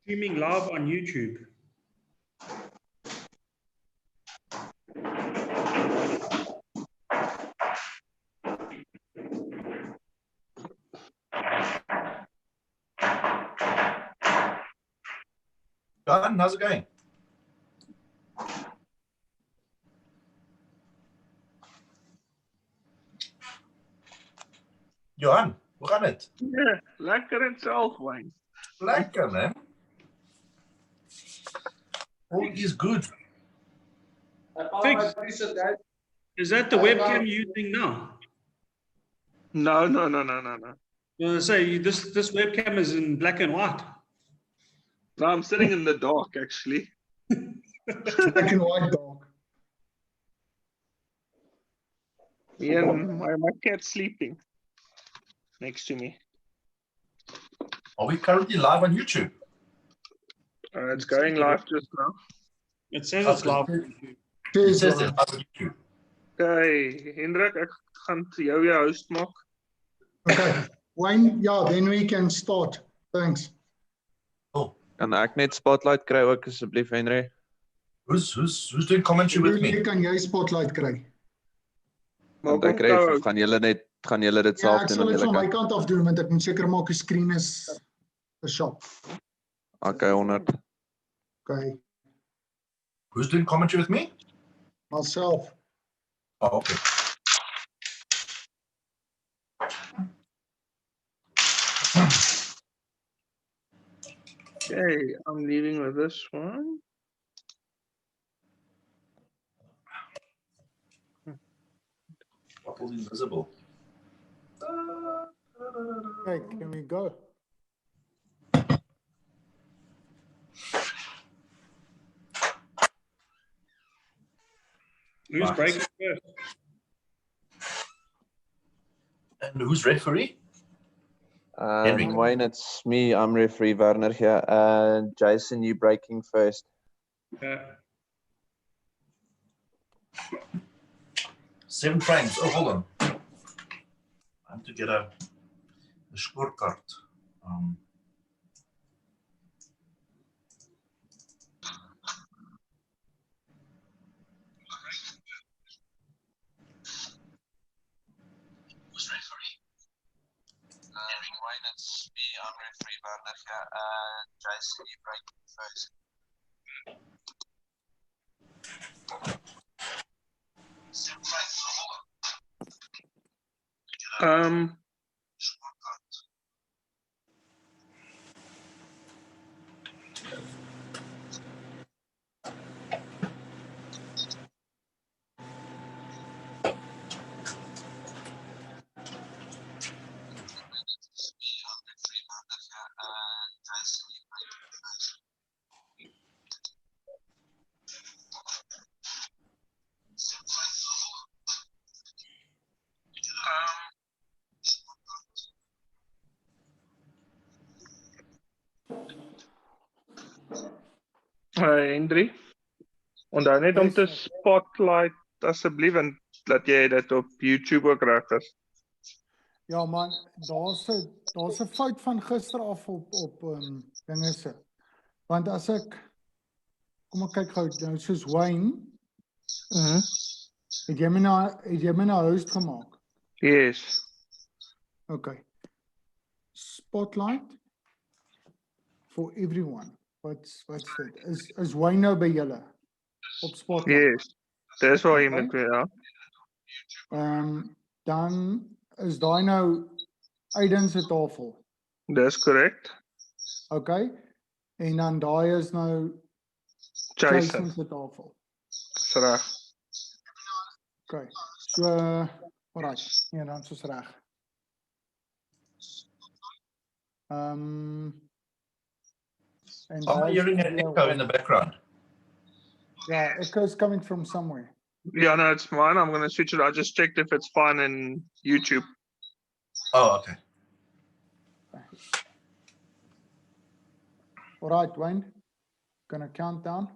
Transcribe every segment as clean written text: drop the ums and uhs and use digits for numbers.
Streaming live on YouTube. John, how's it going? Johan, hoe gaat het? Ja, lekker en zelf, Wayne. Lekker, man. All is good. Fix. Is that the webcam you're using now? No. I say this webcam is in black and white. No, I'm sitting in the dark, actually. Black and white dog. Me and my cat's sleeping next to me. Are we currently live on YouTube? It's going live just now. It says it's live. It says it's live on YouTube. Okay, Hendrik, ek gaan vir jou jou host maak. Okay, Wayne, yeah, then we can start. Thanks. Kan ek net spotlight kry ook asseblief, Henry? Who's doing commentary with me? Kan jy spotlight kry? Want ek kry of gaan julle dit Ja, self ek doen sal of dit julle van my kan? kant af doen, want ek moet seker maak die screen is shop. Okay, 100. Okay, Who's doing commentary with me? myself. Oh, okay. Okay, I'm leaving with this one. Bottle's invisible. Okay, can we go? Who's breaking first? And who's referee? Henry. Wayne, it's me. I'm referee Werner here. Jason, you breaking first. 7 frames. Oh, hold on. I have to get a scorecard. Who's referee? Wayne, it's me. I'm referee Werner here. Jason, you breaking first. Hendrik, onthou net om te spotlight asseblief en dat jy dit op YouTube ook reg is. Ja man, daar's 'n fout van gister af op dinge se. Want as ek kom ek kyk gou nou soos Wayne. Het jy my nou host gemaak? Yes. Okay. Spotlight for everyone. What's dit? Is Wayne nou by julle op Spotlight? Yes. Dis waar jy moet ja. Dan is daai nou Aden se tafel. Dis korrek. Okay. En dan daai is nou Jason se tafel. Dis reg. Okay. So, alright. Ja, dan is reg. And I'm hearing an echo in the background. Yeah, echo is coming from somewhere. Yeah, no, it's fine. I'm going to switch it. I just checked if it's fine in YouTube. Oh, okay. All right, Wayne. Gonna count down.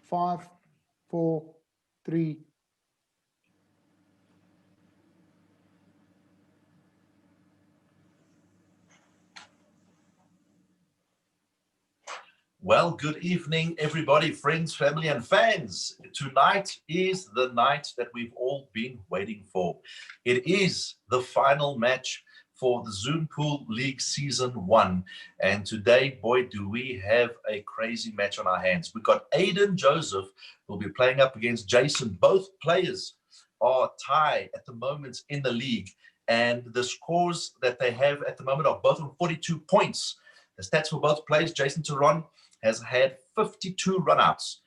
5, 4, 3. Well, good evening, everybody, friends, family, and fans. Tonight is the night that we've all been waiting for. It is the final match for the Zoompool League Season 1. And today, boy, do we have a crazy match on our hands. We've got Aden Joseph, who will be playing up against Jason. Both players are tied at the moment in the league. And the scores that they have at the moment are both on 42 points. The stats for both players, Jason Theron has had 52 runouts.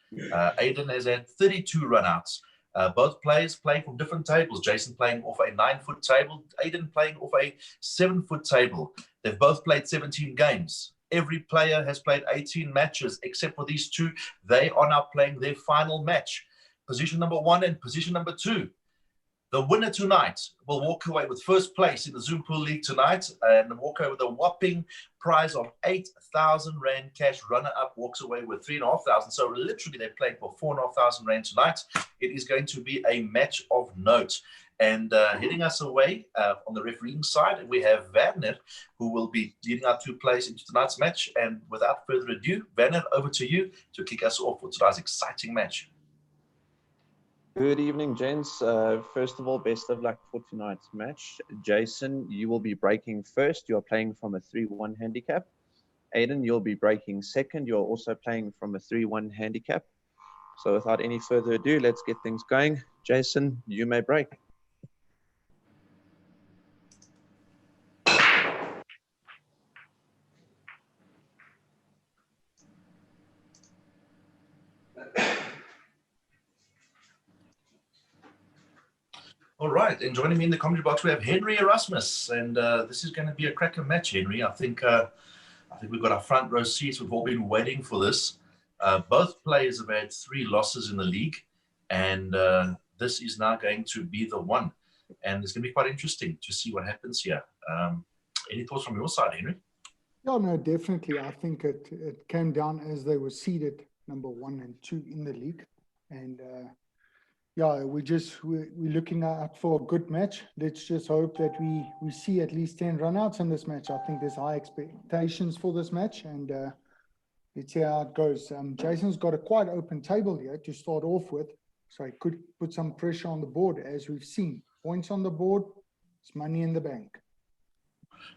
Aden has had 32 runouts. Both players playing from different tables. Jason playing off a 9-foot table, Aden playing off a 7-foot table. They've both played 17 games. Every player has played 18 matches, except for these two. They are now playing their final match. Position number 1 and position number 2. The winner tonight will walk away with first place in the Zoompool League tonight and walk away with a whopping prize of 8,000 Rand cash. Runner-up walks away with 3,500. So literally they're playing for 4,500 Rand tonight. It is going to be a match of note. And heading us away on the refereeing side, we have Werner, who will be leading our two players into tonight's match. And without further ado, Werner, over to you to kick us off for tonight's exciting match. Good evening, gents. First of all, best of luck for tonight's match. Jason, you will be breaking first. You are playing from a 3-1 handicap. Aden, you'll be breaking second. You're also playing from a 3-1 handicap. So without any further ado, let's get things going. Jason, you may break. All right, and joining me in the commentary box, we have Henry Erasmus, and this is going to be a cracker match, Henry. I think we've got our front row seats. We've all been waiting for this. Both players have had 3 losses in the league, and this is now going to be the one. And it's going to be quite interesting to see what happens here. Any thoughts from your side, Henry? Yeah, no, definitely. I think it came down as they were seeded number 1 and 2 in the league. And yeah, we're looking out for a good match. Let's just hope that we see at least 10 runouts in this match. I think there's high expectations for this match, and let's see how it goes. Jason's got a quite open table here to start off with, so he could put some pressure on the board, as we've seen. Points on the board, it's money in the bank.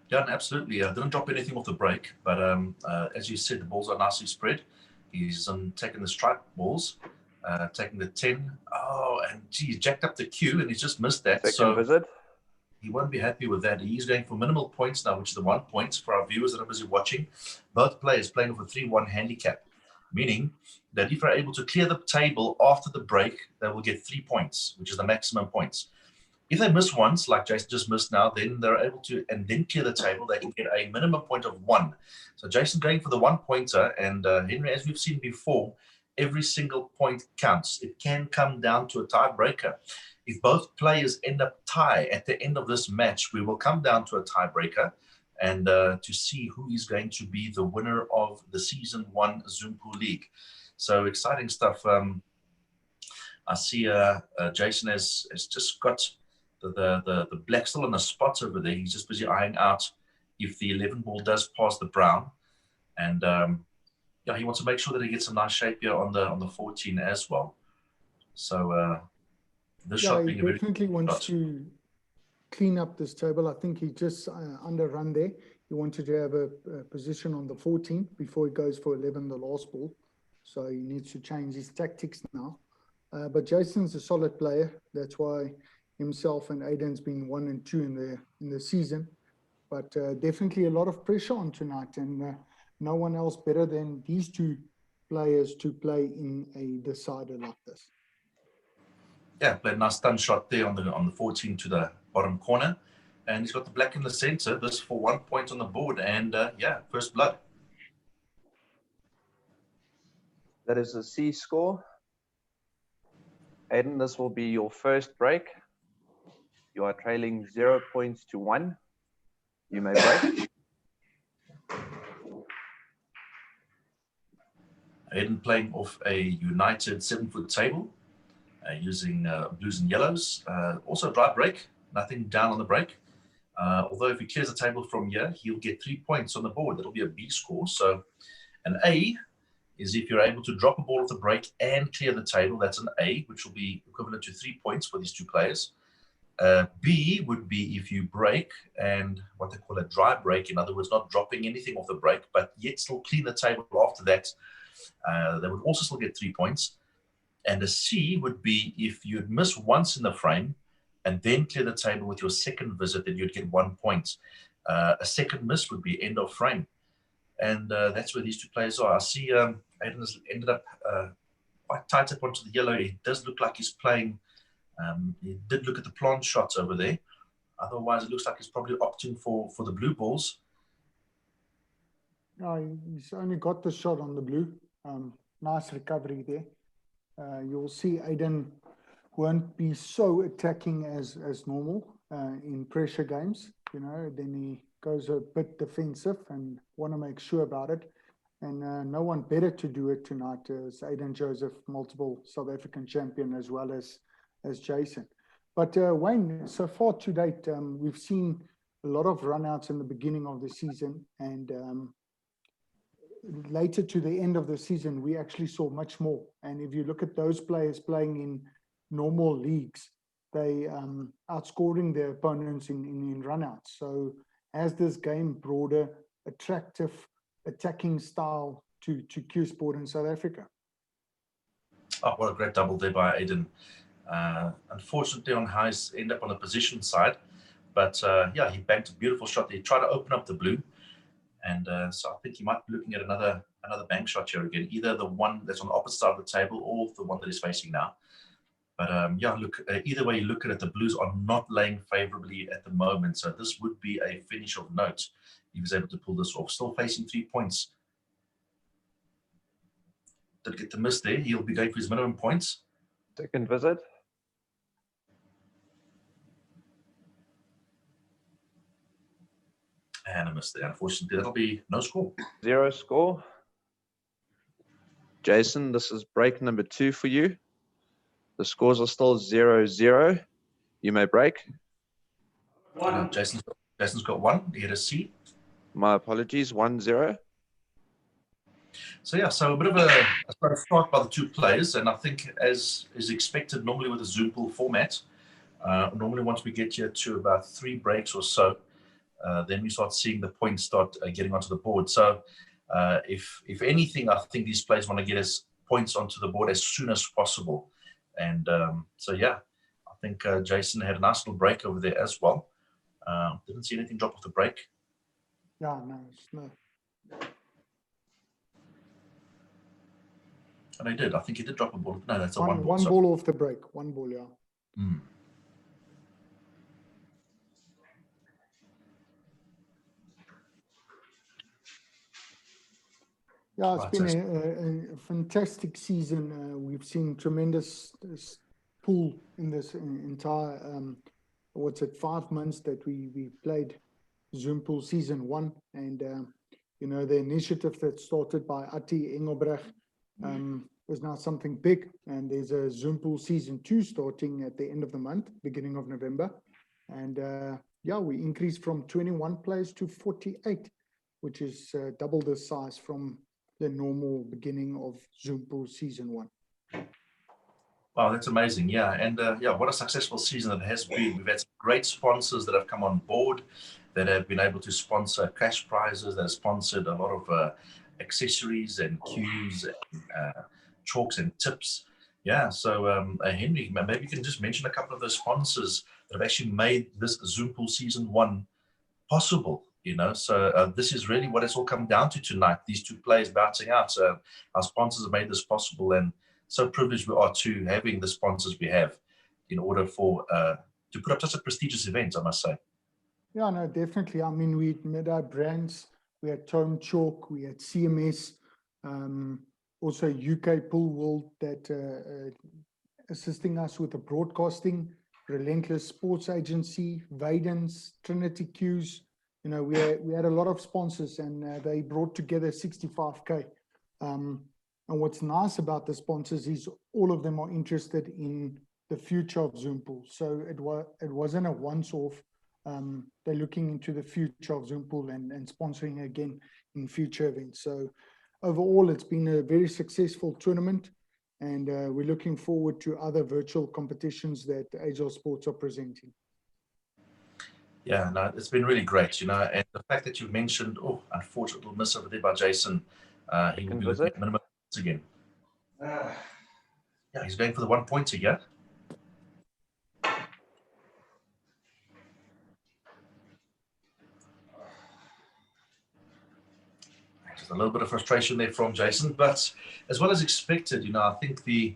Yeah, absolutely. I didn't drop anything off the break, but as you said, the balls are nicely spread. He's taking the strike balls. Taking the 10. Oh, and geez, jacked up the Q, and he's just missed that. Second so visit. He won't be happy with that. He's going for minimal points now, which is the 1 point for our viewers that are busy watching. Both players playing with a 3-1 handicap, meaning that if they're able to clear the table after the break, they will get 3 points, which is the maximum points. If they miss once, like Jason just missed now, then they're able to, and then clear the table, they can get a minimum point of 1. So Jason going for the 1-pointer, and Henry, as we've seen before, every single point counts. It can come down to a tiebreaker. If both players end up tie at the end of this match, we will come down to a tiebreaker and to see who is going to be the winner of the Season 1 Zoompool League. So exciting stuff. I see Jason has just got the black still on the spots over there. He's just busy eyeing out if the 11 ball does pass the brown. And yeah, he wants to make sure that he gets some nice shape here on the 14 as well. So this shot being he definitely wants to clean up this table. I think he just underrun there. He wanted to have a position on the 14 before he goes for 11, the last ball. So he needs to change his tactics now. But Jason's a solid player. That's why himself and Aden's been 1 and 2 in the season. But definitely a lot of pressure on tonight, and no one else better than these two players to play in a decider like this. Yeah, played a nice stun shot there on the 14 to the bottom corner, and he's got the black in the center. This for 1 point on the board, and yeah, first blood. That is a C score. Aden, this will be your first break. You are trailing 0 points to 1. You may break. Aden playing off a united 7-foot table using blues and yellows. Also dry break, nothing down on the break. Although if he clears the table from here, he'll get 3 points on the board. That'll be a B score. So an A is if you're able to drop a ball off the break and clear the table, that's an A, which will be equivalent to 3 points for these two players. B would be if you break and what they call a dry break, in other words, not dropping anything off the break, but yet still clean the table after that. They would also still get 3 points. And a C would be if you'd miss once in the frame and then clear the table with your second visit, then you'd get 1 point. A second miss would be end of frame. And that's where these two players are. I see Aden has ended up quite tight up onto the yellow. It does look like he's playing. He did look at the plant shots over there. Otherwise, it looks like he's probably opting for the blue balls. No, he's only got the shot on the blue. Nice recovery there. You'll see Aden won't be so attacking as normal in pressure games. You know, then he goes a bit defensive and want to make sure about it. And no one better to do it tonight is Aden Joseph, multiple South African champion, as well as Jason. But Wayne, so far to date, we've seen a lot of runouts in the beginning of the season, and later to the end of the season, we actually saw much more. And if you look at those players playing in normal leagues, they outscoring their opponents in runouts. So has this game broader, attractive, attacking style to Q Sport in South Africa? Oh, what a great double there by Aden. Unfortunately, on highs, end up on the position side. But yeah, he banked a beautiful shot. He tried to open up the blue. And so I think he might be looking at another bank shot here again, either the one that's on the opposite side of the table or the one that he's facing now. But yeah, look, either way you look at it, the Blues are not laying favorably at the moment. So this would be a finish of note. He was able to pull this off. Still facing 3 points. Did get the miss there. He'll be going for his minimum points. Second visit. And a miss there. Unfortunately, that'll be no score. 0 score. Jason, this is break number 2 for you. The scores are still 0-0. You may break. Jason's got 1. He had a C. My apologies, 1-0. So yeah, so a bit of a start by the two players, and I think as is expected normally with the Zoompool format, normally once we get here to about 3 breaks or so, then we start seeing the points start getting onto the board. So if anything, I think these players want to get his points onto the board as soon as possible. And so yeah, I think Jason had a nice little break over there as well. Didn't see anything drop off the break. Yeah, no. And I did. I think he did drop a ball. No, that's a One ball. one ball off the break. One ball, yeah. Mm. Yeah, it's been a fantastic season. We've seen tremendous pool in this entire, 5 months that we played Zoompool season 1. And, you know, the initiative that started by Ati Engelbrecht is now something big. And there's a Zoompool season 2 starting at the end of the month, beginning of November. And yeah, we increased from 21 players to 48, which is double the size from the normal beginning of Zoompool season 1. Wow, that's amazing. Yeah, and yeah, what a successful season it has been. We've had some great sponsors that have come on board that have been able to sponsor cash prizes, that have sponsored a lot of accessories and cues and chalks and tips. Yeah, so Henry, maybe you can just mention a couple of those sponsors that have actually made this Zoompool season 1 possible. You know, so this is really what it's all come down to tonight. These two players bouncing out. So our sponsors have made this possible, and so privileged we are to having the sponsors we have in order for to put up such a prestigious event, I must say. Yeah, no, definitely. I mean, we made our brands. We had Tome Chalk, we had CMS, also UK Pool World that assisting us with the broadcasting, Relentless Sports Agency, Vadens, Trinity Q's. You know, we had a lot of sponsors, and they brought together 65K. And what's nice about the sponsors is all of them are interested in the future of Zoompool. So it wasn't a once-off. They're looking into the future of Zoompool and sponsoring again in future events. So overall, it's been a very successful tournament, and we're looking forward to other virtual competitions that Agile Sports are presenting. Yeah, no, it's been really great, you know, and the fact that you mentioned, oh, unfortunate little miss over there by Jason, he will be looking at minimum points again. Yeah, he's going for the 1 point again. Just a little bit of frustration there from Jason, but as well as expected, you know, I think the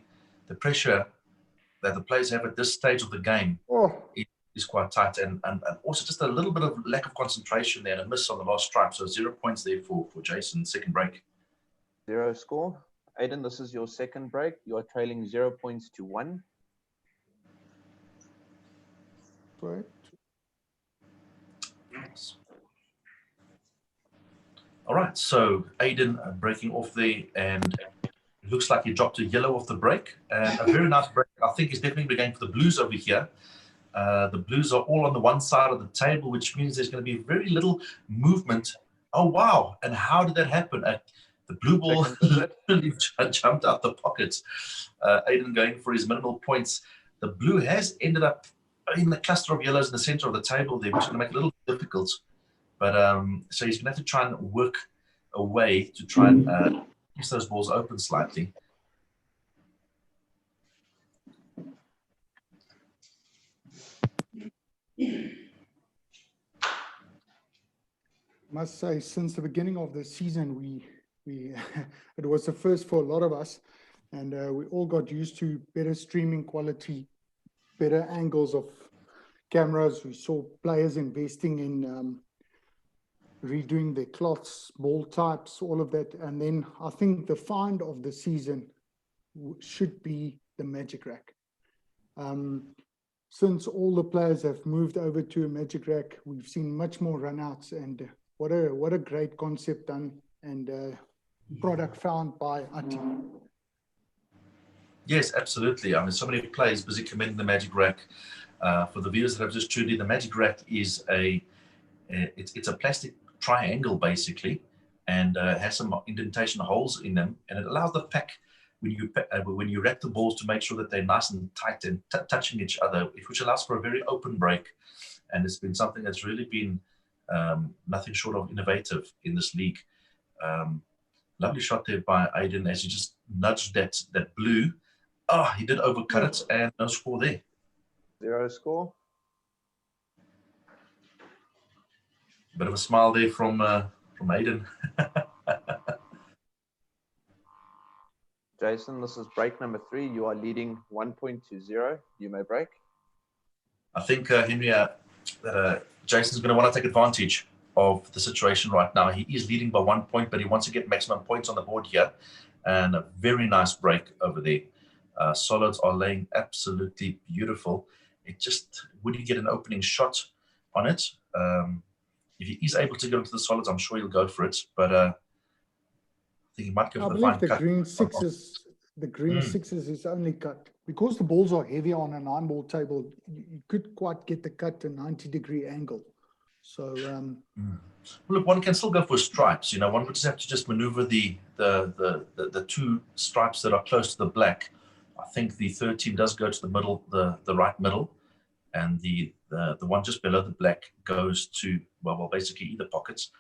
pressure that the players have at this stage of the game is quite tight, and also just a little bit of lack of concentration there and a miss on the last stripe. So 0 points there for Jason, second break. 0 score. Aden, this is your second break. You are trailing 0 points to 1. Right. All right, so Aden breaking off there, and it looks like he dropped a yellow off the break. And a very nice break. I think he's definitely going for the blues over here. The blues are all on the one side of the table, which means there's going to be very little movement. Oh, wow. And how did that happen? The blue ball literally jumped out the pockets. Aden going for his minimal points. The blue has ended up in the cluster of yellows in the center of the table there, which is going to make it a little difficult. But so he's going to have to try and work a way to try and keep those balls open slightly. Must say, since the beginning of the season, we it was a first for a lot of us, and we all got used to better streaming quality, better angles of cameras. We saw players investing in redoing their cloths, ball types, all of that. And then I think the find of the season should be the Magic Rack. Since all the players have moved over to a Magic Rack, we've seen much more runouts, and what a great concept done and product found by Aden. Yes, absolutely. I mean, so many players busy commending the Magic Rack. For the viewers that have just tuned in, the Magic Rack is it's a plastic triangle basically, and has some indentation holes in them, and it allows the pack when you rack the balls to make sure that they're nice and tight and touching each other, which allows for a very open break. And it's been something that's really been nothing short of innovative in this league. Lovely shot there by Aden as he just nudged that blue. Oh, he did overcut it, and no score there. 0 score. Bit of a smile there from Aden. Jason, this is break number 3. You are leading 1 point to 0. You may break. I think, Henry, that Jason's going to want to take advantage of the situation right now. He is leading by 1 point, but he wants to get maximum points on the board here. And a very nice break over there. Solids are laying absolutely beautiful. It just, would he get an opening shot on it? If he is able to get into the solids, I'm sure he'll go for it. But I think he might go for the fine cut. The green sixes is only cut. Because the balls are heavier on a 9-ball table, you could quite get the cut to 90-degree angle. So, well, look, one can still go for stripes. You know, one would just have to just maneuver the 2 stripes that are close to the black. I think the 13 does go to the middle, the right middle, and the one just below the black goes to well basically either pockets.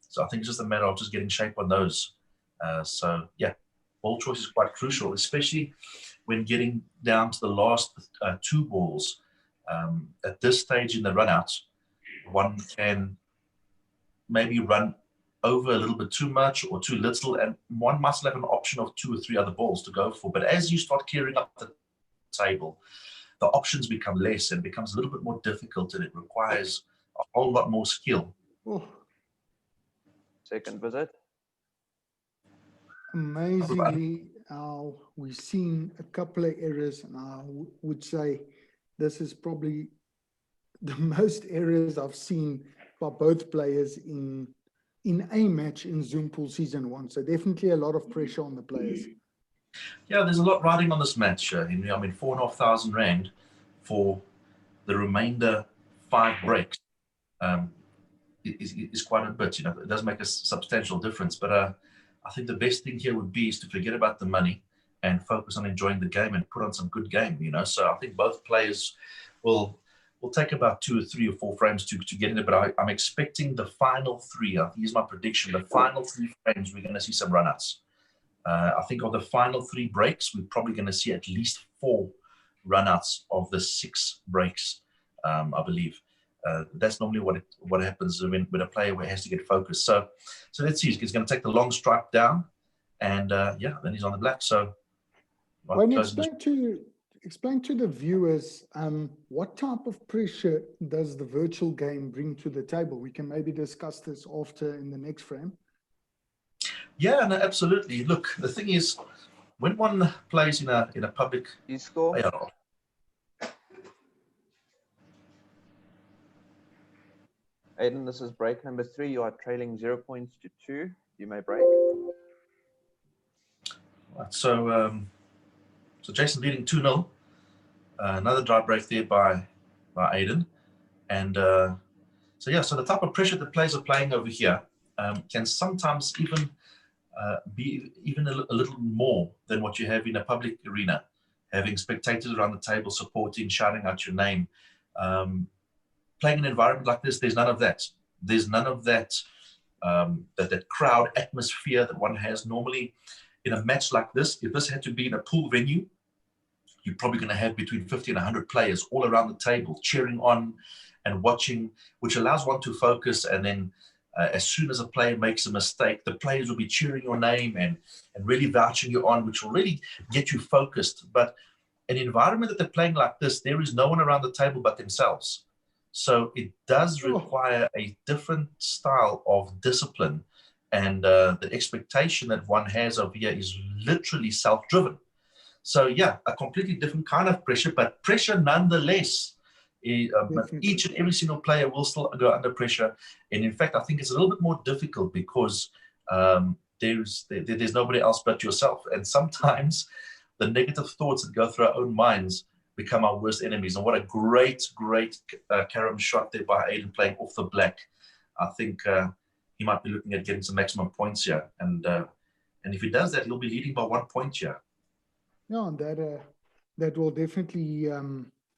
So I think it's just a matter of just getting shape on those. So yeah, ball choice is quite crucial, especially when getting down to the last 2 balls. At this stage in the runouts, one can maybe run over a little bit too much or too little, and one must have an option of 2 or 3 other balls to go for. But as you start clearing up the table, the options become less and becomes a little bit more difficult, and it requires a whole lot more skill. Second visit. Amazingly, we've seen a couple of errors, and I would say this is probably the most errors I've seen by both players in a match in Zoompool Season 1. So definitely a lot of pressure on the players. Yeah, there's a lot riding on this match, Henry. I mean, 4,500 Rand for the remainder 5 breaks is quite a bit. You know, it does make a substantial difference. But I think the best thing here would be is to forget about the money and focus on enjoying the game and put on some good game, you know. So I think both players will take about 2 or 3 or 4 frames to get in it, but I'm expecting the final 3. Here's my prediction: the final 3 frames, we're going to see some run-outs. I think of the final 3 breaks, we're probably going to see at least 4 run-outs of the 6 breaks, I believe. That's normally what happens when a player has to get focused. So let's see. He's going to take the long strike down, and yeah, then he's on the black. So Wayne, explain to the viewers what type of pressure does the virtual game bring to the table? We can maybe discuss this after in the next frame. Yeah, no, absolutely. Look, the thing is, when one plays in a public, You score. yeah, Aden, this is break number 3. You are trailing 0 points to 2. You may break. right, so Jason leading 2-0. Another dry break there by Aden, and so yeah, so the type of pressure that players are playing over here can sometimes even be even a little more than what you have in a public arena, having spectators around the table supporting, shouting out your name. Playing in an environment like this, there's none of that. There's none of that that crowd atmosphere that one has normally in a match like this. If this had to be in a pool venue, you're probably going to have between 50 and 100 players all around the table cheering on and watching, which allows one to focus. And then as soon as a player makes a mistake, the players will be cheering your name and really vouching you on, which will really get you focused. But an environment that they're playing like this, there is no one around the table but themselves. So it does require a different style of discipline. And the expectation that one has over here is literally self-driven. So yeah, a completely different kind of pressure, but pressure nonetheless. Each and every single player will still go under pressure. And in fact, I think it's a little bit more difficult because there's nobody else but yourself. And sometimes the negative thoughts that go through our own minds become our worst enemies. And what a great carom shot there by Aden playing off the black. I think he might be looking at getting some maximum points here. And if he does that, he'll be leading by 1 point here. Yeah, and that will definitely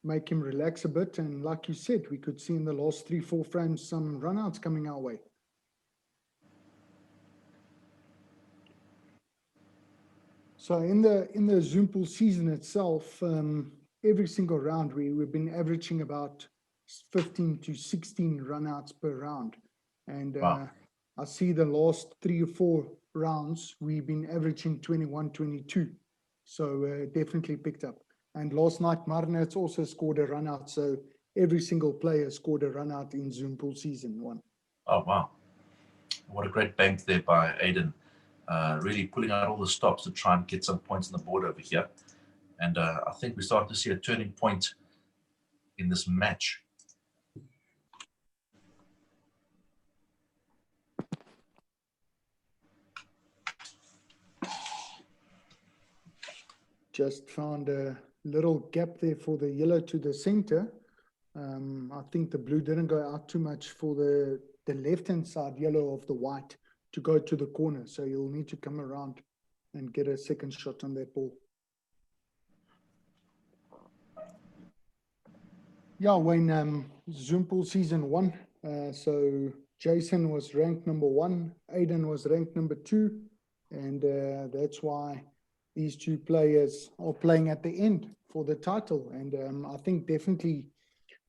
make him relax a bit. And like you said, we could see in the last 3-4 frames some runouts coming our way. So in the Zoompool season itself, every single round we've been averaging about 15 to 16 runouts per round. And wow. I see the last 3 or 4 rounds we've been averaging 21, 22. So definitely picked up. And last night, Marnets also scored a run out. So every single player scored a run out in Zoompool season 1. Oh, wow. What a great bank there by Aden. Really pulling out all the stops to try and get some points on the board over here. And I think we're starting to see a turning point in this match. Just found a little gap there for the yellow to the center. I think the blue didn't go out too much for the left-hand side yellow of the white to go to the corner. So you'll need to come around and get a second shot on that ball. Yeah, Wayne, Zoompool season 1. So Jason was ranked number 1. Aden was ranked number 2. And that's why these 2 players are playing at the end for the title. And I think definitely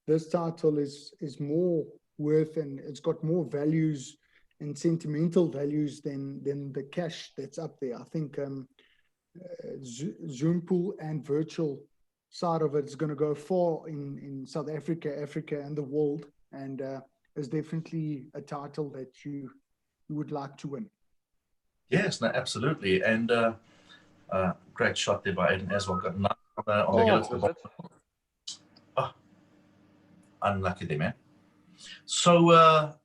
this title is more worth, and it's got more values and sentimental values than the cash that's up there. I think Zoompool and virtual side of it is going to go far in South Africa, Africa, and the world. And is definitely a title that you would like to win. Yes, no, absolutely. And great shot there by Aden as well. Got 9 on the yellow to the bottom. Oh, unlucky there, man. So,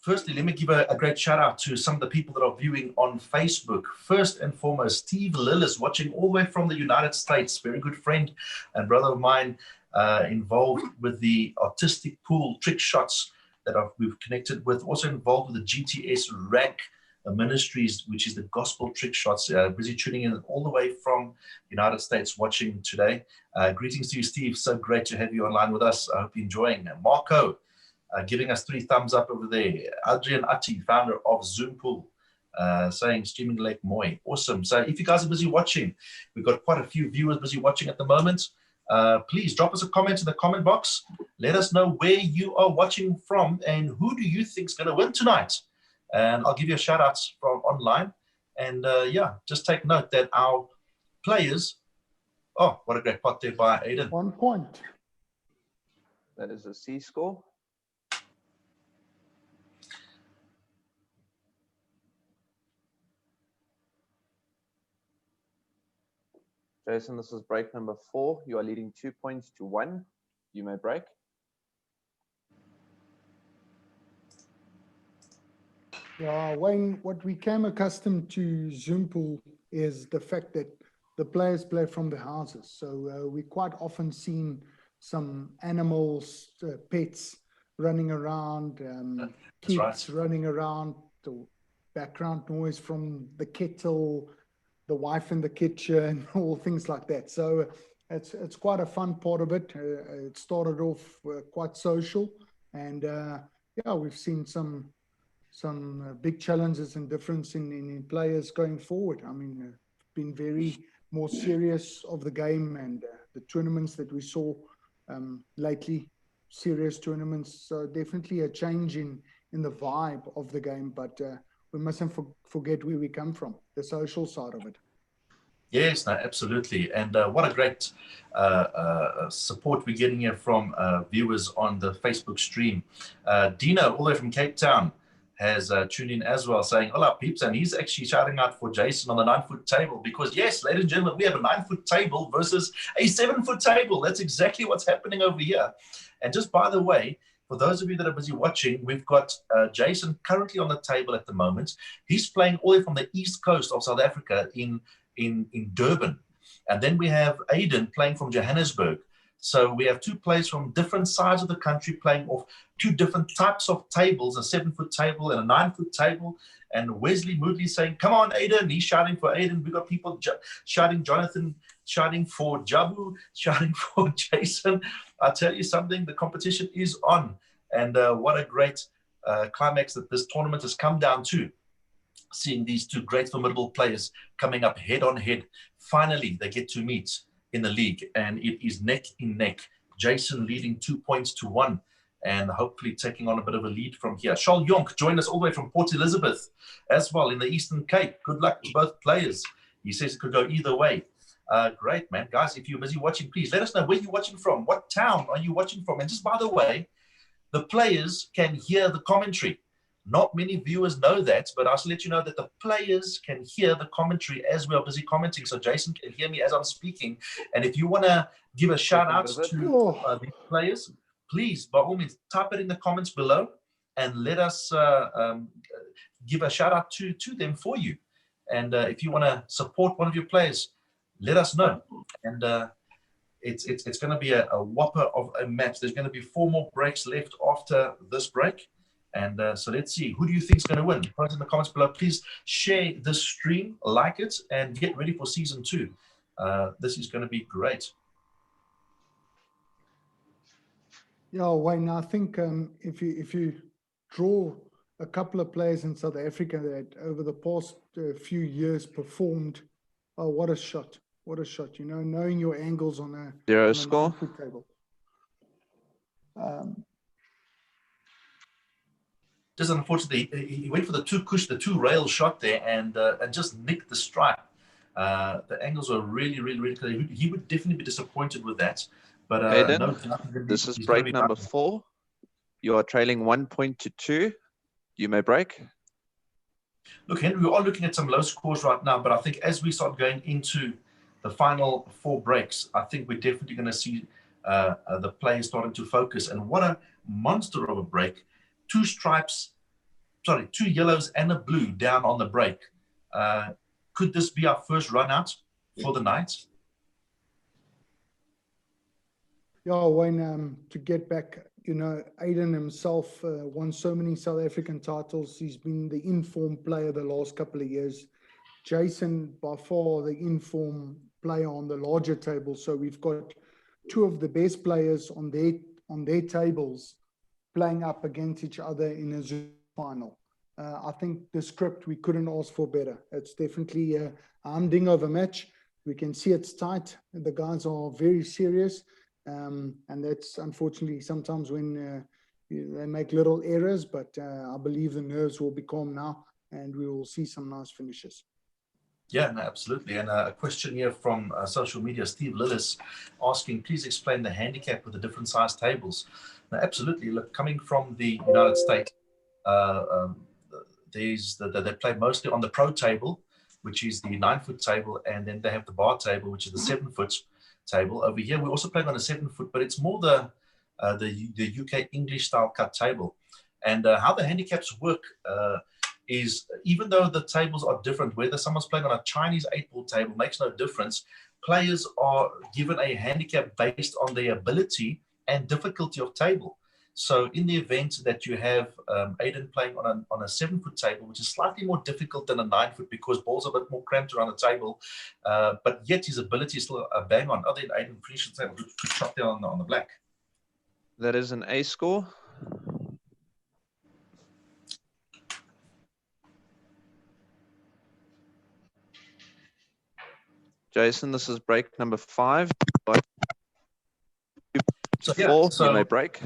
firstly, let me give a great shout out to some of the people that are viewing on Facebook. First and foremost, Steve Lillis, watching all the way from the United States. Very good friend and brother of mine, involved with the artistic pool trick shots that we've connected with. Also involved with the GTS rank Ministries, which is the Gospel Trick Shots, busy tuning in all the way from United States watching today. Greetings to you, Steve. So great to have you online with us. I hope you're enjoying. Marco, giving us 3 thumbs up over there. Adrian Atti, founder of Zoompool, saying streaming Lake Moy. Awesome. So if you guys are busy watching, we've got quite a few viewers busy watching at the moment. Please drop us a comment in the comment box. Let us know where you are watching from and who do you think is going to win tonight. And I'll give you a shout out from online. And yeah, just take note that our players, oh, what a great pot there by Aden. 1 point. That is a C score. Jason, this is break number 4. You are leading 2 points to 1. You may break. Yeah, Wayne, what we came accustomed to Zoompool is the fact that the players play from the houses. So we quite often seen some animals, pets running around, kids running around, the background noise from the kettle, the wife in the kitchen, all things like that. So it's quite a fun part of it. It started off quite social, and yeah, we've seen some big challenges and difference in players going forward. I mean, been very more serious of the game, and the tournaments that we saw lately, serious tournaments. So definitely a change in the vibe of the game, but we mustn't forget where we come from, the social side of it. Yes, no, absolutely. And what a great support we're getting here from viewers on the Facebook stream. Dino, all the way from Cape Town, has tuned in as well, saying, hola, peeps. And he's actually shouting out for Jason on the 9-foot table because, yes, ladies and gentlemen, we have a 9-foot table versus a 7-foot table. That's exactly what's happening over here. And just by the way, for those of you that are busy watching, we've got Jason currently on the table at the moment. He's playing all the way from the east coast of South Africa in Durban. And then we have Aden playing from Johannesburg. So we have 2 players from different sides of the country playing off 2 different types of tables, a 7-foot table and a 9-foot table. And Wesley Moodley saying, come on, Aden. He's shouting for Aden. We've got people shouting, Jonathan shouting for Jabu, shouting for Jason. I'll tell you something, the competition is on. And what a great climax that this tournament has come down to. Seeing these 2 great, formidable players coming up head on head. Finally, they get to meet in the league, and it is neck in neck. Jason leading 2 points to 1, and hopefully taking on a bit of a lead from here. Charles Yonk joined us all the way from Port Elizabeth as well in the Eastern Cape. Good luck to both players. He says it could go either way. Great, man. Guys, if you're busy watching, please let us know where you're watching from. What town are you watching from? And just by the way, the players can hear the commentary. Not many viewers know that, but I'll let you know that the players can hear the commentary as we are busy commenting. So Jason can hear me as I'm speaking. And if you want to give a shout out to the players, please, by all means, type it in the comments below and let us give a shout out to them for you. And if you want to support one of your players, let us know. And it's going to be a whopper of a match. There's going to be 4 more breaks left after this break. And so let's see, who do you think is going to win? Put it in the comments below. Please share this stream, like it, and get ready for season 2. This is going to be great. Yeah, Wayne, I think if you draw a couple of players in South Africa that over the past few years performed, oh, what a shot. What a shot, you know, knowing your angles on a 9-foot table. Just unfortunately, he went for the 2 rail shot there and just nicked the stripe. The angles are really, really, really clear. He would definitely be disappointed with that. But Aden, no, this is break number 4. You are trailing 1 point to 2. You may break. Look, Henry, we are looking at some low scores right now, but I think as we start going into the final 4 breaks, I think we're definitely going to see the players starting to focus. And what a monster of a break. 2 yellows and a blue down on the break. Could this be our first run out for the night? Yeah, Wayne, to get back you know, Aden himself won so many South African titles. He's been the informed player the last couple of years. Jason, by far the informed player on the larger table. So we've got two of the best players on their tables playing up against each other in a Zoom final. I think the script, we couldn't ask for better. It's definitely a humding of a match. We can see it's tight. The guys are very serious. And that's unfortunately sometimes when they make little errors, but I believe the nerves will be calm now and we will see some nice finishes. Yeah, no, absolutely. And a question here from social media, Steve Lillis, asking, please explain the handicap with the different size tables. Now, absolutely. Look, coming from the United States, they play mostly on the pro table, which is the 9-foot table, and then they have the bar table, which is the 7-foot table. Over here, we're also playing on a 7-foot, but it's more the UK English style cut table. And how the handicaps work is, even though the tables are different, whether someone's playing on a Chinese 8-ball table makes no difference. Players are given a handicap based on their ability and difficulty of table. So in the event that you have Aden playing on a 7-foot table, which is slightly more difficult than a 9-foot because balls are a bit more cramped around the table, but yet his ability is still a bang on. Other than Aden finishes the table, good shot there on the black. That is an A score. Jason, this is break number 5. So, You may break.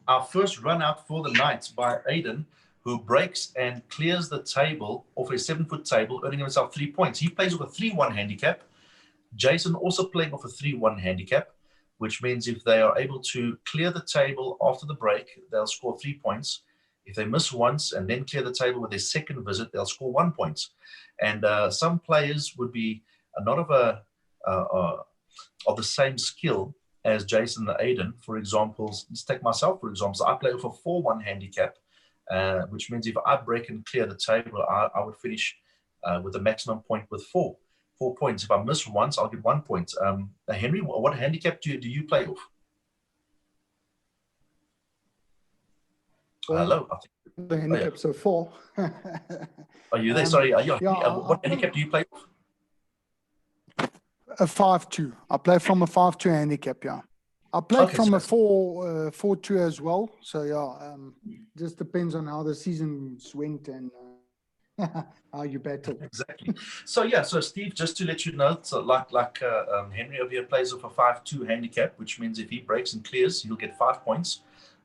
Our first run out for the night by Aden, who breaks and clears the table off a 7-foot table, earning himself 3 points. He plays with a 3-1 handicap. Jason also playing off a 3-1 handicap, which means if they are able to clear the table after the break, they'll score 3 points. If they miss once and then clear the table with their second visit, they'll score 1 point. And some players would be not of the same skill as Jason and Aden. For example, let's take myself, for example. So I play with a 4-1 handicap, which means if I break and clear the table, I would finish with a maximum point with 4 points. If I miss once, I'll get 1 point. Henry, what handicap do you play with? Hello. I think, the handicaps are 4. Are you there? Sorry. What I handicap do you play with? A 5-2. I play from a 5-2 handicap, yeah. I played from a 4-2 as well. So yeah, just depends on how the seasons went and how you battle. Exactly. So yeah, so Steve, just to let you know, so like Henry over here plays with a 5-2 handicap, which means if he breaks and clears, he'll get 5 points.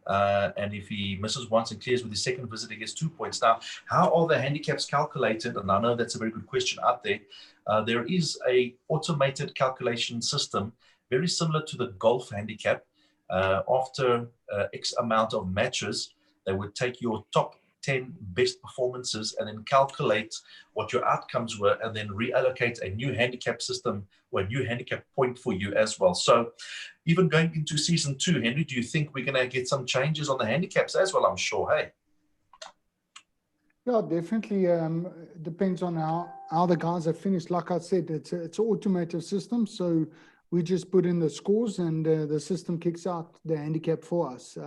And if he misses once and clears with his second visit, he gets 2 points. Now, how are the handicaps calculated? And I know that's a very good question out there. There is a automated calculation system, very similar to the golf handicap. After X amount of matches, they would take your top 10 best performances and then calculate what your outcomes were and then reallocate a new handicap system or a new handicap point for you as well. So even going into season 2, Henry, do you think we're going to get some changes on the handicaps as well? I'm sure, hey? Yeah, definitely. Depends on how the guys have finished. Like I said, it's an automated system. So we just put in the scores and the system kicks out the handicap for us.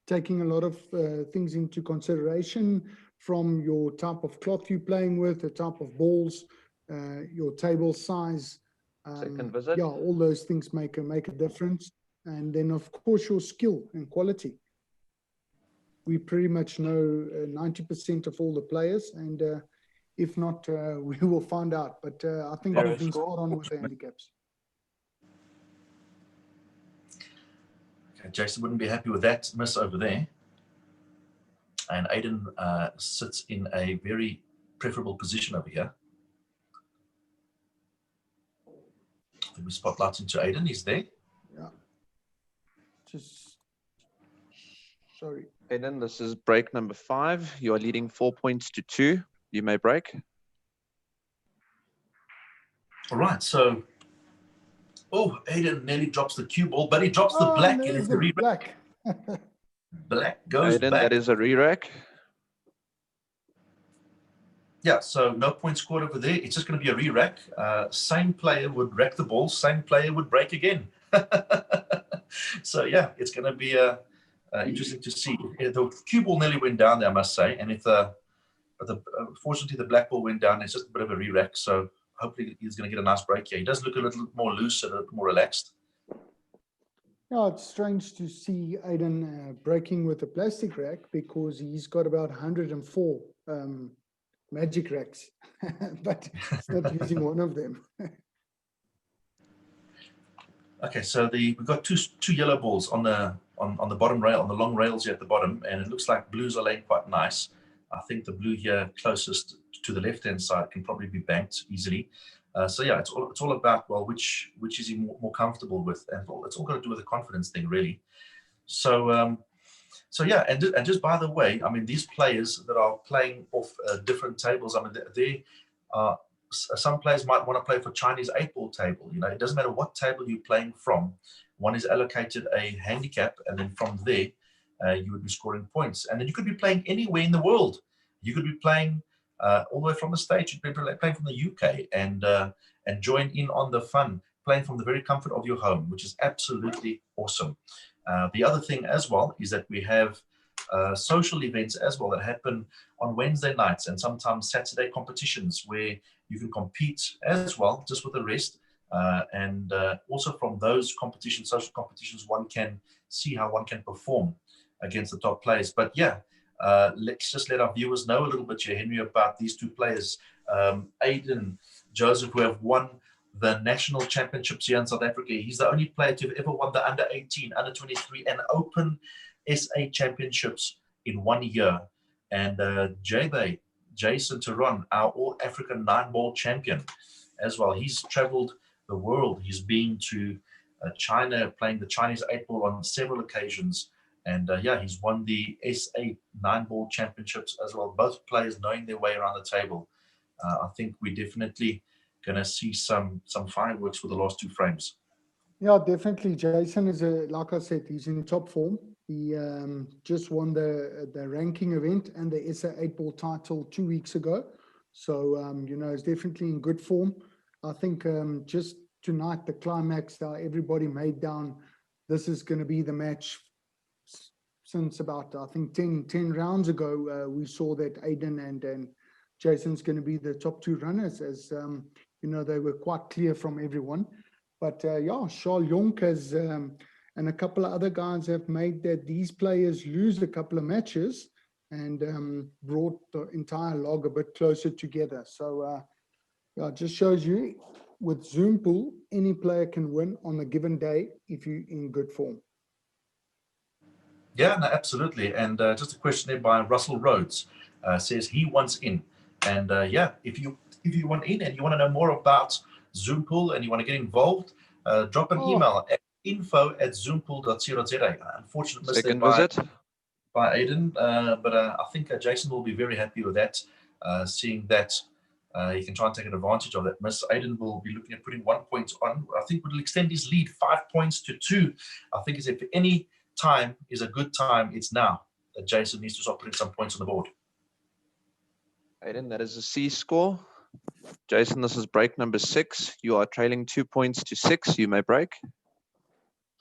Taking a lot of things into consideration, from your type of cloth you're playing with, the type of balls, your table size. Second visit. Yeah, all those things make a difference. And then, of course, your skill and quality. We pretty much know 90% of all the players, and if not, we will find out. But I think we've been spot on with the handicaps. Okay, Jason wouldn't be happy with that miss over there. And Aden sits in a very preferable position over here. I think we spotlight into Aden. He's there. Yeah. Just sorry. Aden, this is break number 5. You are leading 4 points to 2. You may break. All right, so Aden nearly drops the cue ball, but he drops the black. It is the black. Black goes Aden, back. that is a re-rack. Yeah, so no point scored over there. It's just going to be a re-rack. Same player would rack the ball. Same player would break again. So yeah, it's going to be a interesting to see. The cue ball nearly went down there, I must say, and fortunately the black ball went down. It's just a bit of a re-rack, so hopefully he's going to get a nice break here. He does look a little more loose and a little more relaxed. Yeah, it's strange to see Aden breaking with a plastic rack because he's got about 104 magic racks, but he's not using one of them. Okay, so we've got two yellow balls on the bottom rail, on the long rails here at the bottom, and it looks like blues are laying quite nice. I think the blue here closest to the left-hand side can probably be banked easily. So yeah, it's all about, well, which is he more comfortable with, and it's all got to do with the confidence thing, really. So so yeah, and just by the way, I mean, these players that are playing off different tables, I mean, they are. Some players might want to play for Chinese 8-ball table. You know, it doesn't matter what table you're playing from. One is allocated a handicap, and then from there, you would be scoring points. And then you could be playing anywhere in the world. You could be playing all the way from the States. You could be playing from the UK and join in on the fun, playing from the very comfort of your home, which is absolutely awesome. The other thing as well is that we have social events as well that happen on Wednesday nights and sometimes Saturday competitions where you can compete as well, just with the rest. And also from those competitions, social competitions, one can see how one can perform against the top players. But yeah, let's just let our viewers know a little bit here, Henry, about these two players, Aden Joseph, who have won the national championships here in South Africa. He's the only player to have ever won the under 18, under 23, and Open SA championships in 1 year. And Jason Theron, our All-African 9-ball champion as well. He's traveled the world. He's been to China, playing the Chinese 8-ball on several occasions. And yeah, he's won the SA 9-ball championships as well. Both players knowing their way around the table. I think we're definitely going to see some fireworks for the last two frames. Yeah, definitely. Jason is like I said, he's in top form. He just won the ranking event and the SA 8-ball title 2 weeks ago. So, you know, he's definitely in good form. I think just tonight, the climax, everybody made down, this is going to be the match since about, I think, 10 rounds ago. We saw that Aden and Jason's going to be the top two runners, as, you know, they were quite clear from everyone. But yeah, Charles Jonk has, and a couple of other guys have made that these players lose a couple of matches and brought the entire log a bit closer together. So yeah, it just shows you with Zoompool, any player can win on a given day if you're in good form. Yeah, no, absolutely. And just a question there by Russell Rhodes says he wants in. And yeah, if you want in and you want to know more about Zoompool and you want to get involved, drop an email at info@zoompool.co.za. Unfortunately, Second visit by Aden, but I think Jason will be very happy with that, seeing that he can try and take advantage of that miss. Aden will be looking at putting 1 point on. I think will extend his lead 5 points to 2. I think if any time is a good time, it's now that Jason needs to start putting some points on the board. Aden, that is a C score. Jason, this is break number 6. You are trailing 2 points to 6. You may break.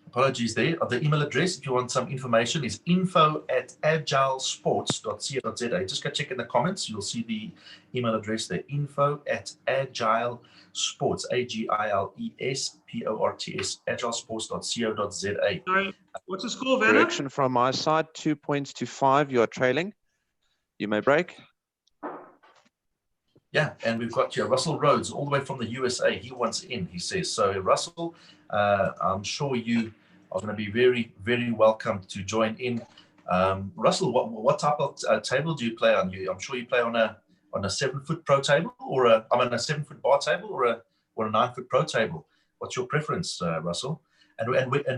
Apologies there. The email address, if you want some information, is info@agilesports.co.za. Just go check in the comments. You'll see the email address there, info@agilesports, AGILESPORTS, agilesports.co.za. What's the score, Werner? Correction from my side, 2 points to 5. You are trailing. You may break. Yeah, and we've got here Russell Rhodes, all the way from the USA. He wants in, he says. So, Russell, I'm sure you are going to be very, very welcome to join in. Russell, what type of table do you play on? I'm sure you play on a 7-foot pro table, or a 7-foot bar table, or a 9-foot pro table. What's your preference, Russell? And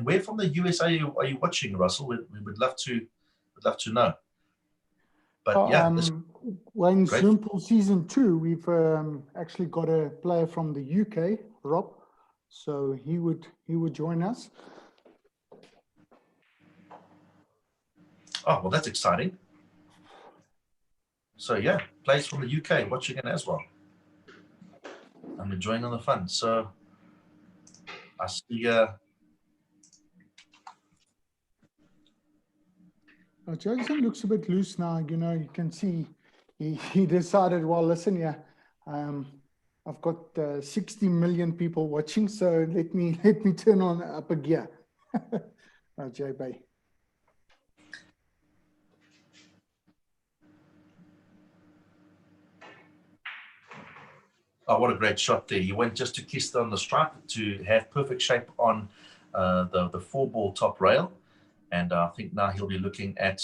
where from the USA are you watching, Russell? We would love to know. But yeah, well, in Zoompool season 2, we've actually got a player from the UK, Rob, so he would join us. Oh well, that's exciting. So yeah, players from the UK watching it as well. I'm enjoying on the fun. So I see. Jason looks a bit loose now. You know, you can see he decided, well, listen here, I've got 60 million people watching, so let me turn on up a gear. JB. Oh, what a great shot there. He went just to kiss on the stripe to have perfect shape on the 4-ball top rail. And I think now he'll be looking at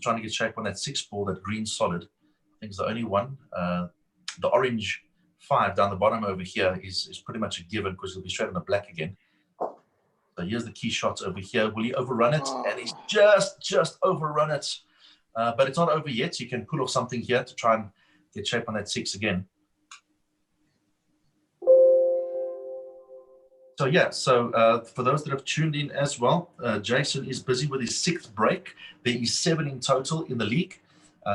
trying to get shape on that 6-ball, that green solid. I think it's the only one. The orange 5 down the bottom over here is pretty much a given because he'll be straight on the black again. So here's the key shot over here. Will he overrun it? And he's just overrun it. But it's not over yet. You can pull off something here to try and get shape on that 6 again. So yeah, for those that have tuned in as well, Jason is busy with his 6th break. There is 7 in total in the league.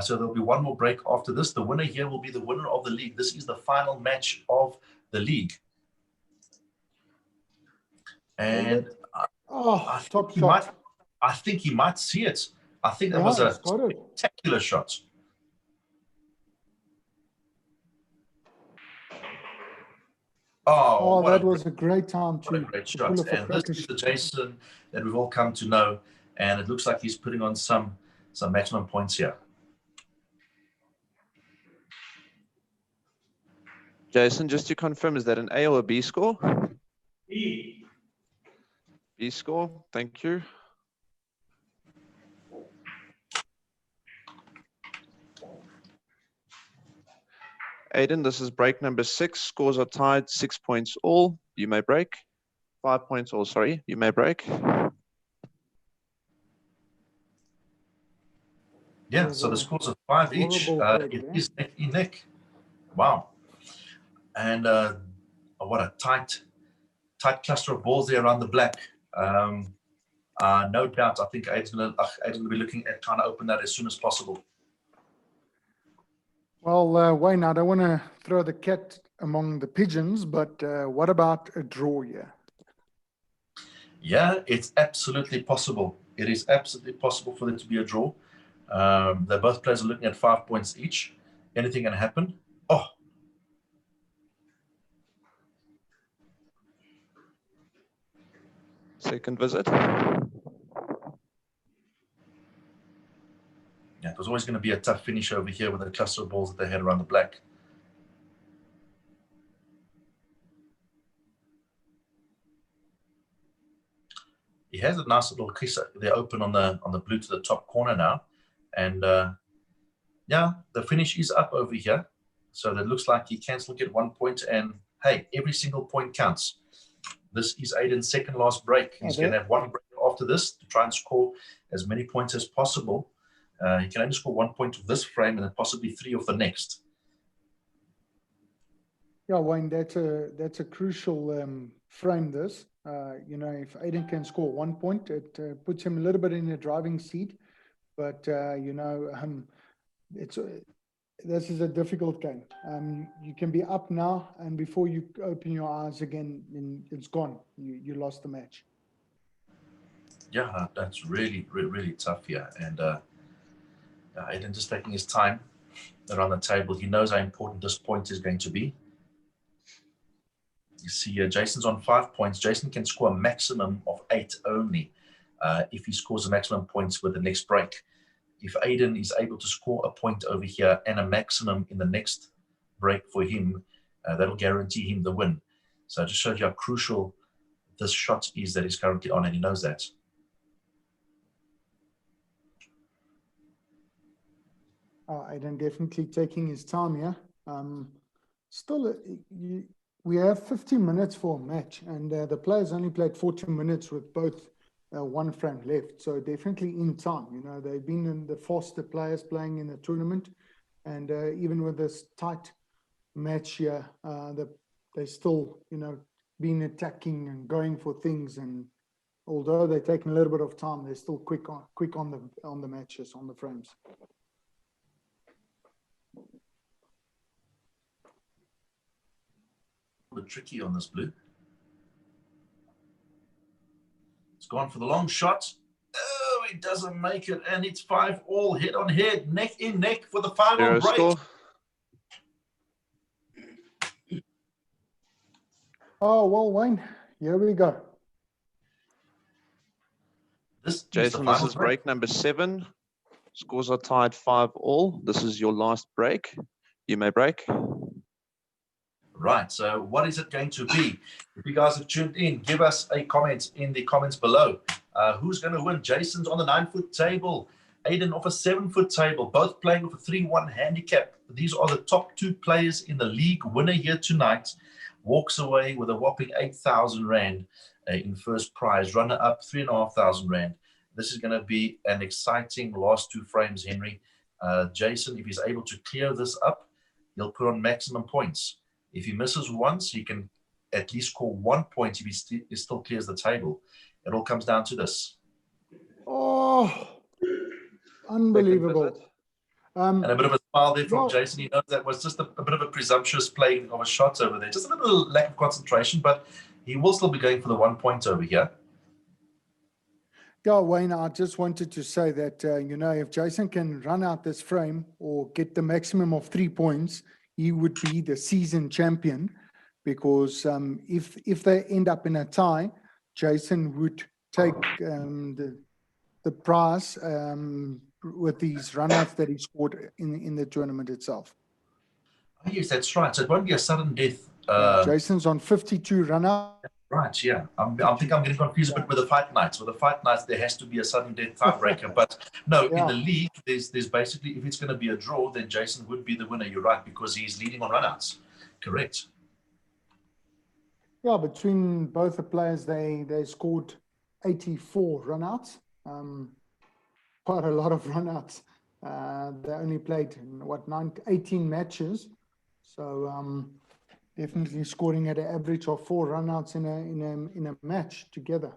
So there'll be one more break after this. The winner here will be the winner of the league. This is the final match of the league. And I think he might see it. I think that was a spectacular shot. Oh, that was a great time too. What a great shot. And this is the Jason that we've all come to know. And it looks like he's putting on some maximum points here. Jason, just to confirm, is that an A or a B score? B. B score, thank you. Aden, this is break number 6. Scores are tied, 6 points all. You may break. 5 points all, sorry. You may break. Yeah, so the scores are 5 each. It is neck in neck. Wow. And what a tight cluster of balls there around the black. No doubt, I think Aden's going to be looking at trying to open that as soon as possible. Well, Wayne, I don't want to throw the cat among the pigeons, but what about a draw here? Yeah, it's absolutely possible. It is absolutely possible for there to be a draw. The both players are looking at 5 points each. Anything can happen. Oh. Second visit. Yeah, it was always going to be a tough finish over here with the cluster of balls that they had around the black. He has a nice little crease. They're open on the blue to the top corner now. And yeah, the finish is up over here. So that looks like he can still get 1 point. And hey, every single point counts. This is Aden's second last break. He's going to have 1 break after this to try and score as many points as possible. He can only score 1 point of this frame and then possibly 3 of the next. Yeah, Wayne, that's a crucial frame. This, you know, if Aden can score 1 point, it puts him a little bit in the driving seat. But you know, this is a difficult game. You can be up now, and before you open your eyes again, it's gone. You lost the match. Yeah, that's really, really tough here. And Aden just taking his time around the table. He knows how important this point is going to be. You see, Jason's on 5 points. Jason can score a maximum of 8 only if he scores a maximum points with the next break. If Aden is able to score a point over here and a maximum in the next break for him, that'll guarantee him the win. So it just shows you how crucial this shot is that he's currently on, and he knows that. Aden definitely taking his time here. Still, we have 15 minutes for a match, and the players only played 40 minutes with both 1 frame left. So definitely in time. You know, they've been in the faster players playing in the tournament, and even with this tight match here, they still, you know, been attacking and going for things. And although they're taking a little bit of time, they're still quick on the matches, on the frames. A bit tricky on this blue. It's gone for the long shot. Oh, it doesn't make it, and it's 5-all, head on head, neck in neck for the final Zero break. score. Oh, well, Wayne, here we go. This is the Jason, this final is break number 7. Scores are tied 5-all. This is your last break. You may break. Right, so what is it going to be? If you guys have tuned in, give us a comment in the comments below. Who's going to win? Jason's on the 9-foot table. Aden off a 7-foot table, both playing with a 3-1 handicap. These are the top 2 players in the league. Winner here tonight walks away with a whopping 8,000 Rand in first prize. Runner up, 3,500 Rand. This is going to be an exciting last 2 frames, Henry. Jason, if he's able to clear this up, he'll put on maximum points. If he misses once, he can at least score 1 point if he still clears the table. It all comes down to this. Oh, unbelievable. And a bit of a smile there from well- Jason. He knows that was just a bit of a presumptuous playing of a shot over there. Just a little lack of concentration, but he will still be going for the 1 point over here. Yeah, Wayne, I just wanted to say that, if Jason can run out this frame or get the maximum of 3 points, he would be the season champion, because if they end up in a tie, Jason would take the prize with these runouts that he scored in the tournament itself. Oh, yes, that's right. So it won't be a sudden death. Jason's on 52 runouts. Right, yeah. I think I'm getting confused a bit with the fight nights. With the fight nights, there has to be a sudden death tiebreaker. But no, in the league, there's basically, if it's going to be a draw, then Jason would be the winner. You're right, because he's leading on runouts. Correct. Yeah, between both the players, they scored 84 runouts. Quite a lot of runouts. They only played 18 matches. So definitely scoring at an average of 4 runouts in a match together.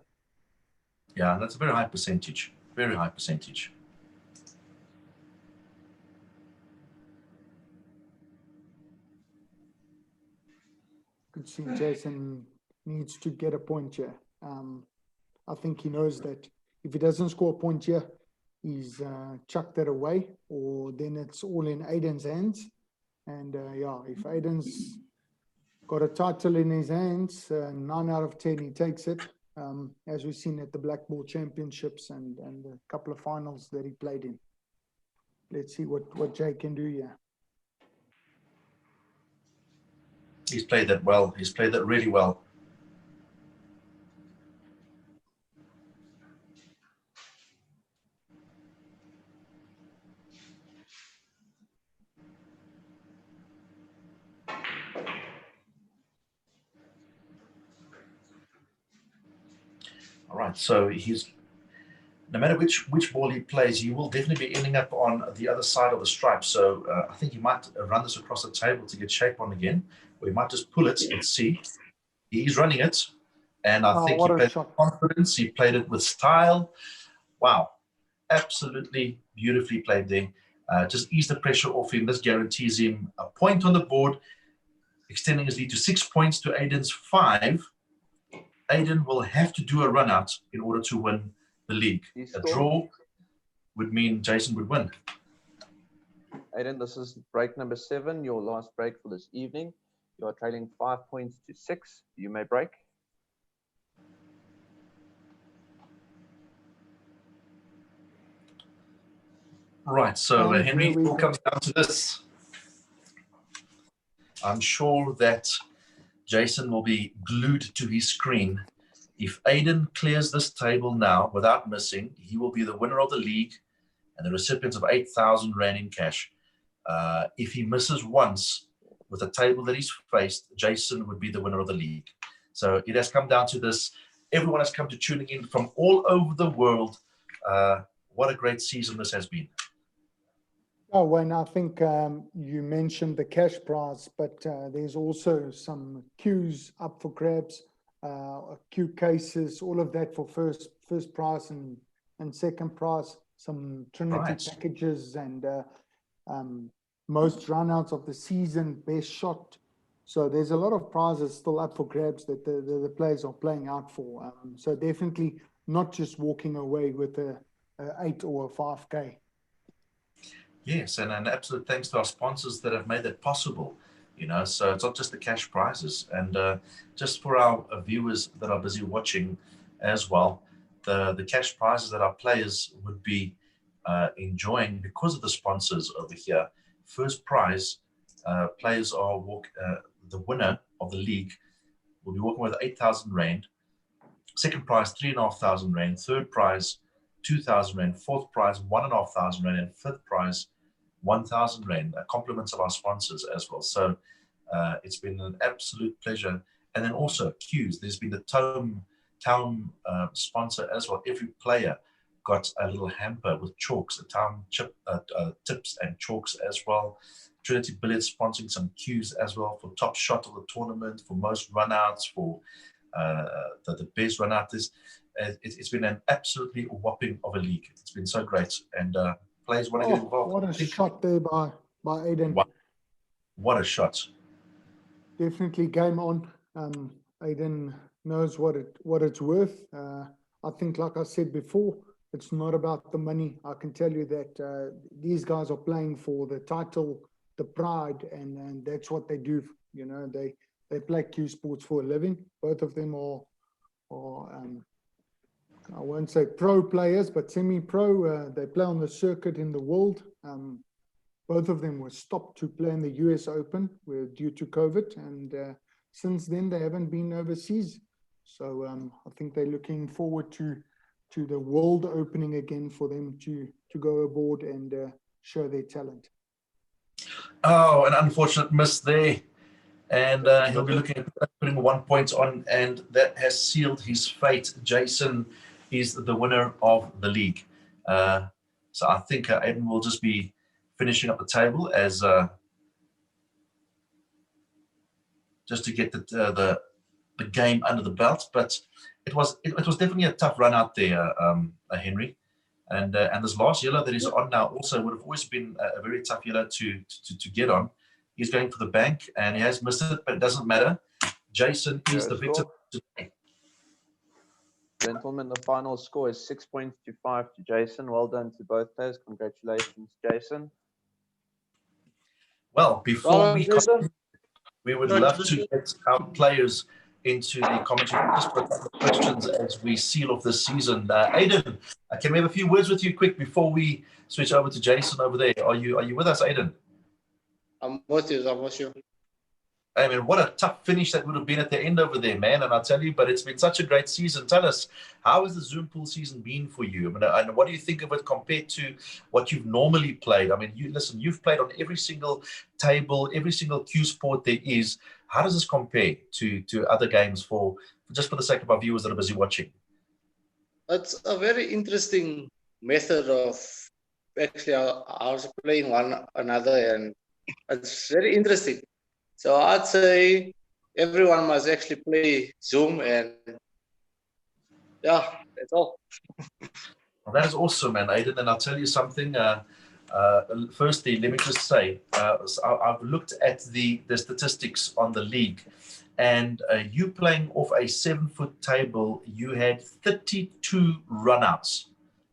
Yeah, that's a very high percentage. Very high percentage. Could see Jason needs to get a point here. I think he knows that if he doesn't score a point here, he's chucked that away, or then it's all in Aden's hands. And if Aden's got a title in his hands, 9 out of 10 he takes it, as we've seen at the Black Ball Championships and a couple of finals that he played in. Let's see what Jay can do here. He's played that well. He's played that really well. All right, so he's, no matter which ball he plays, he will definitely be ending up on the other side of the stripe. So I think he might run this across the table to get shape on again, or he might just pull it and see. He's running it, and I think he played with confidence. He played it with style. Wow, absolutely beautifully played there. Just ease the pressure off him. This guarantees him a point on the board, extending his lead to 6 points to Aden's 5. Aden will have to do a run out in order to win the league. A draw would mean Jason would win. Aden, this is break number 7, your last break for this evening. You are trailing 5 points to 6. You may break. Right, so Henry, it all comes down to this. I'm sure that Jason will be glued to his screen. If Aden clears this table now without missing, he will be the winner of the league and the recipient of 8,000 Rand in cash. If he misses once with the table that he's faced, Jason would be the winner of the league. So it has come down to this. Everyone has come to tuning in from all over the world. What a great season this has been. Oh, Wayne, I think you mentioned the cash prize, but there's also some queues up for grabs, queue cases, all of that for first prize and second prize, some Trinity packages and most runouts of the season, best shot. So there's a lot of prizes still up for grabs that the players are playing out for. So definitely not just walking away with a 8 or a 5K. Yes, and an absolute thanks to our sponsors that have made that possible. So it's not just the cash prizes. And just for our viewers that are busy watching as well, the cash prizes that our players would be enjoying because of the sponsors over here. First prize, players are the winner of the league will be walking with 8,000 rand. Second prize, 3,500 rand. Third prize, 2,000 rand. Fourth prize, 1,500 rand. And fifth prize, 1,000 rand. Compliments of our sponsors as well. So it's been an absolute pleasure. And then also cues. There's been the town sponsor as well. Every player got a little hamper with chalks, a town tips and chalks as well. Trinity Billiards sponsoring some cues as well for top shot of the tournament, for most runouts, for the best run out. It's been an absolutely whopping of a league. It's been so great, and players want to get involved. What a shot there by Aden. What a shot! Definitely game on. Aden knows what it's worth. I think, like I said before, it's not about the money. I can tell you that these guys are playing for the title, the pride, and that's what they do. They play Q sports for a living. Both of them are I won't say pro players, but semi-pro. They play on the circuit in the world. Both of them were stopped to play in the US Open due to COVID, and since then they haven't been overseas. So I think they're looking forward to the world opening again for them to go aboard and show their talent. Oh, an unfortunate miss there. And he'll be looking at putting 1 point on, and that has sealed his fate. Jason is the winner of the league. So I think Aden will just be finishing up the table as just to get the game under the belt. But it was definitely a tough run out there, Henry. And this last yellow that is on now also would have always been a very tough yellow to get on. He's going for the bank, and he has missed it, but it doesn't matter. Jason is the victor today. Gentlemen, the final score is 6 points to 5 to Jason. Well done to both players. Congratulations, Jason. Well, before we Jason. continue, we would love to get our players into the commentary just for a couple of questions as we seal off this season. Aden, can we have a few words with you quick before we switch over to Jason over there? Are you with us, Aden? I'm with you. I mean, what a tough finish that would have been at the end over there, man. And I'll tell you, but it's been such a great season. Tell us, how has the Zoompool season been for you? I mean, and what do you think of it compared to what you've normally played? I mean, you've played on every single table, every single Q sport there is. How does this compare to other games for just for the sake of our viewers that are busy watching? It's a very interesting method of actually ours playing one another, and it's very interesting. So I'd say everyone must actually play Zoom, and yeah, that's all. Well, that is awesome, man, Aden. And I'll tell you something. Firstly, let me just say, I've looked at the statistics on the league, and you playing off a 7-foot table, you had 32 runouts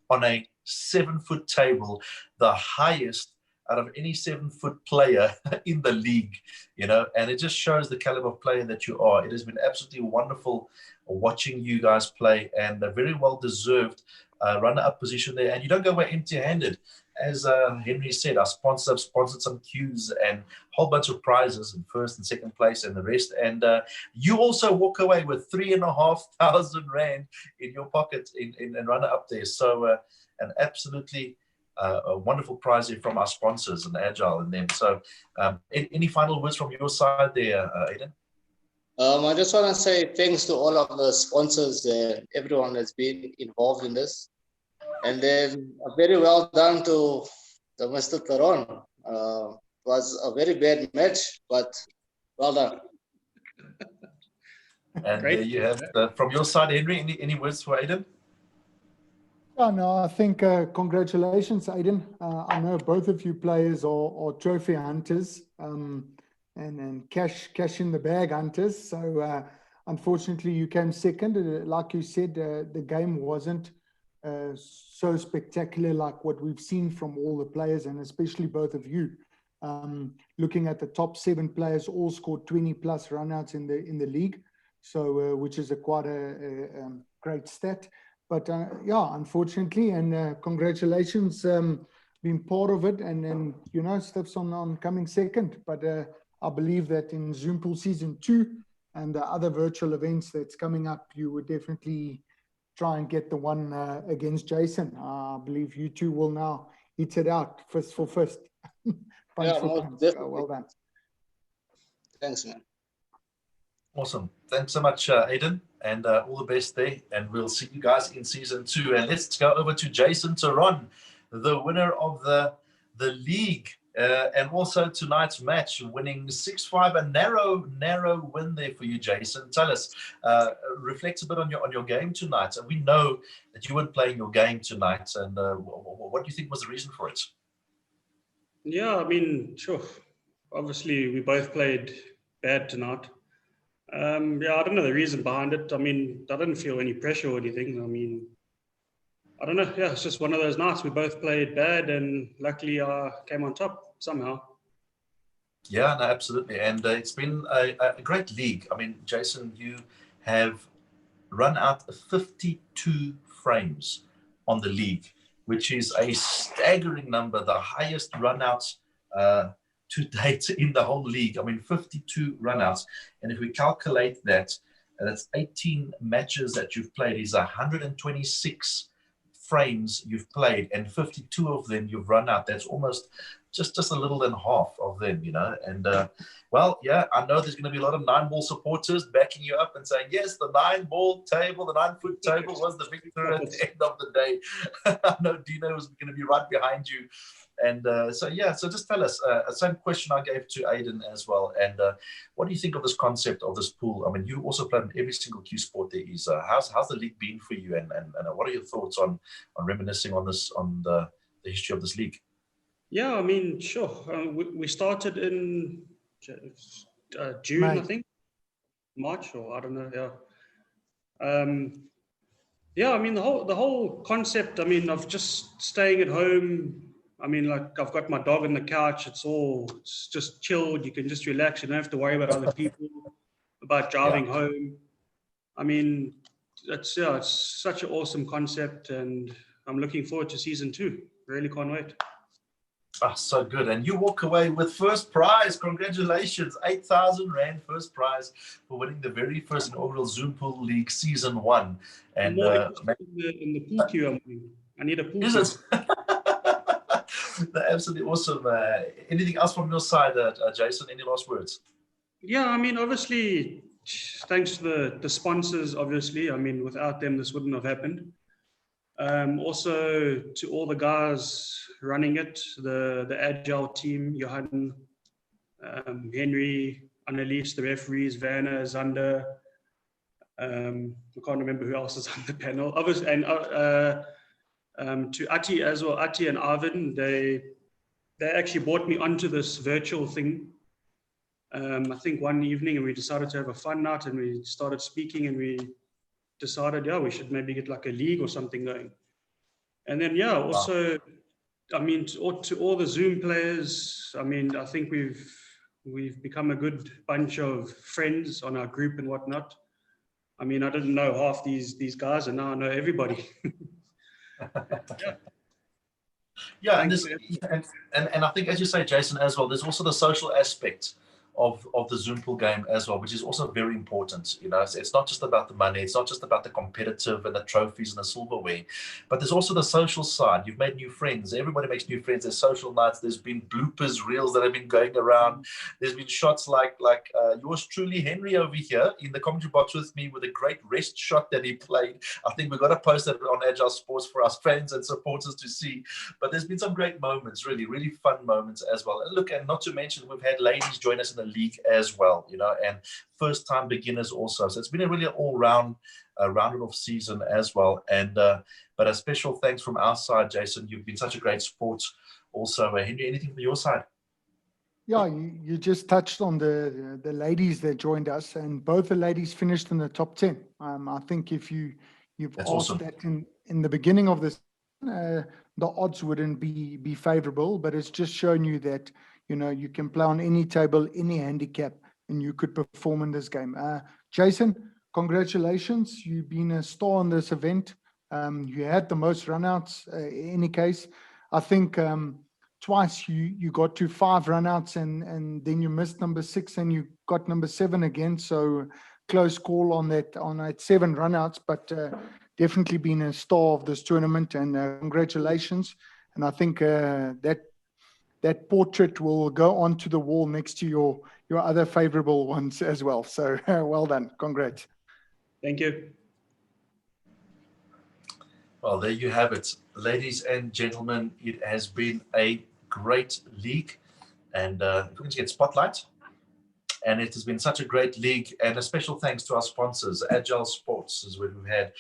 on a 7-foot table, the highest out of any 7-foot player in the league, and it just shows the caliber of player that you are. It has been absolutely wonderful watching you guys play, and a very well deserved runner-up position there. And you don't go away empty-handed. As Henry said, our sponsors have sponsored some cues and a whole bunch of prizes in first and second place and the rest. And you also walk away with 3,500 rand in your pocket in runner-up there. So an absolutely a wonderful prize here from our sponsors and Agile and them. So any final words from your side there, Aden? I just want to say thanks to all of the sponsors and everyone that's been involved in this. And then very well done to Mr. Theron. It was a very bad match, but well done. And there you have from your side, Henry, any words for Aden? Yeah, no, I think congratulations, Aden. I know both of you players are trophy hunters and cash in the bag hunters. So unfortunately, you came second. Like you said, the game wasn't so spectacular like what we've seen from all the players, and especially both of you. Looking at the top 7 players, all scored 20 plus runouts in the league, so which is quite a great stat. But yeah, unfortunately, and congratulations, being part of it, and then Stiffs on coming second. But I believe that in Zoompool season 2 and the other virtual events that's coming up, you would definitely try and get the one against Jason. I believe you two will now hit it out fist for fist. Punch Yeah, for most punch. definitely. Well done. Thanks, man. Awesome. Thanks so much, Aden, and all the best there. And we'll see you guys in season 2. And let's go over to Jason Theron, the winner of the league, and also tonight's match, winning 6-5. A narrow win there for you, Jason. Tell us, reflect a bit on your game tonight. And we know that you weren't playing your game tonight. And what do you think was the reason for it? Yeah, I mean, sure. Obviously, we both played bad tonight. Yeah, I don't know the reason behind it. I mean, I didn't feel any pressure or anything. I mean, I don't know. Yeah, it's just one of those nights. We both played bad, and luckily I came on top somehow. Yeah, no, absolutely. And it's been a great league. I mean, Jason, you have run out 52 frames on the league, which is a staggering number, the highest run outs to date in the whole league. I mean, 52 runouts. And if we calculate that, that's 18 matches that you've played, is 126 frames you've played, and 52 of them you've run out. That's almost just a little than half of them, And well, yeah, I know there's going to be a lot of 9-ball supporters backing you up and saying, yes, the 9-ball table, the 9-foot table was the victor at the end of the day. I know Dino was going to be right behind you. And so just tell us, same question I gave to Aden as well. And what do you think of this concept of this pool? I mean, you also play in every single Q sport there is. How's the league been for you? And what are your thoughts on reminiscing on the history of this league? Yeah, I mean, sure. We started in June, May. I think. March, or I don't know. Yeah. Yeah, I mean, the whole concept, I mean, of just staying at home. I mean, like, I've got my dog on the couch. It's just chilled. You can just relax. You don't have to worry about other people, about driving home. I mean, it's such an awesome concept, and I'm looking forward to season 2. Really can't wait. Ah, so good. And you walk away with first prize. Congratulations. 8,000 Rand first prize for winning the very first inaugural Zoompool League Season 1. And More in the pool queue I'm winning. I need a pool is queue. it? Absolutely awesome. Anything else from your side, Jason? Any last words? Yeah, I mean, obviously, thanks to the sponsors, obviously. I mean, without them, this wouldn't have happened. Also to all the guys running it, the Agile team, Johan, Henry, Annelies, the referees, Werner, Zander. I can't remember who else is on the panel. Obviously, and to Ati as well, Ati and Arvin, they actually brought me onto this virtual thing. I think one evening, and we decided to have a fun night, and we started speaking, and we decided, yeah, we should maybe get like a league or something going. And then, yeah, also, I mean, to all the Zoom players, I mean, I think we've become a good bunch of friends on our group and whatnot. I mean, I didn't know half these guys, and now I know everybody. Yeah, and I think, as you say, Jason, as well, there's also the social aspect of the Zoompool game as well, which is also very important. It's not just about the money, it's not just about the competitive and the trophies and the silverware, but there's also the social side. You've made new friends. Everybody makes new friends. There's social nights. There's been bloopers reels that have been going around. There's been shots like yours truly, Henry, over here in the commentary box with me, with a great wrist shot that he played. I think we've got to post that on Agile Sports for our fans and supporters to see. But there's been some great moments, really, really fun moments as well. And look, and not to mention, we've had ladies join us in the league as well, and first-time beginners also. So it's been a really all-round rounded off season as well. And but a special thanks from our side, Jason. You've been such a great support also. Henry, anything from your side? Yeah, you just touched on the ladies that joined us, and both the ladies finished in the top 10. I think if you've That's asked awesome. that in the beginning of this, the odds wouldn't be favorable, but it's just shown you that, you can play on any table, any handicap, and you could perform in this game. Jason, congratulations. You've been a star in this event. You had the most runouts in any case. I think twice you got to 5 runouts and then you missed number 6 and you got number 7 again. So close call on that 7 runouts, but definitely been a star of this tournament, and congratulations. And I think that portrait will go onto the wall next to your other favorable ones as well. So well done. Congrats. Thank you. Well, there you have it. Ladies and gentlemen, it has been a great league. And we're going to get spotlight. And it has been such a great league. And a special thanks to our sponsors. Agile Sports is where we've had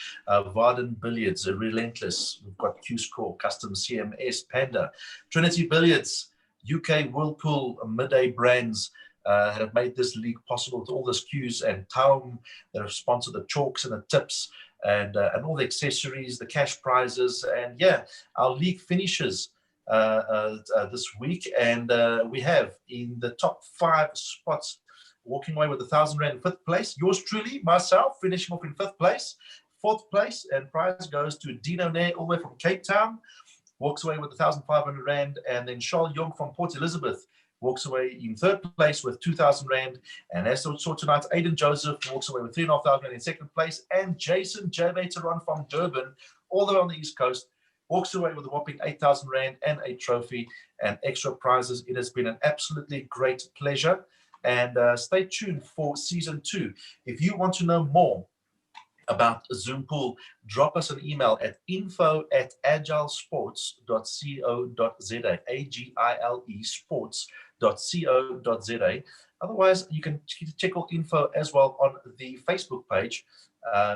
Varden Billiards, Relentless. We've got Q-Score, Custom CMS, Panda, Trinity Billiards, UK Whirlpool, Midday Brands have made this league possible with all the SKUs, and Taum that have sponsored the chalks and the tips and all the accessories, the cash prizes. And yeah, our league finishes this week, and we have in the top 5 spots, walking away with 1,000 Rand in 5th place. Yours truly, myself, finishing off in 5th place. 4th place, and prize goes to Dino Nair all the way from Cape Town, walks away with 1,500 Rand. And then Charles Young from Port Elizabeth walks away in 3rd place with 2,000 Rand. And as we saw tonight, Aden Joseph walks away with 3,500 Rand in 2nd place. And Jason Theron from Durban, all the way on the East Coast, walks away with a whopping 8,000 Rand and a trophy and extra prizes. It has been an absolutely great pleasure. And stay tuned for season 2. If you want to know more about Zoompool, drop us an email at info@agilesports.co.za, AGILE sports.co.za. Otherwise, you can check out info as well on the Facebook page,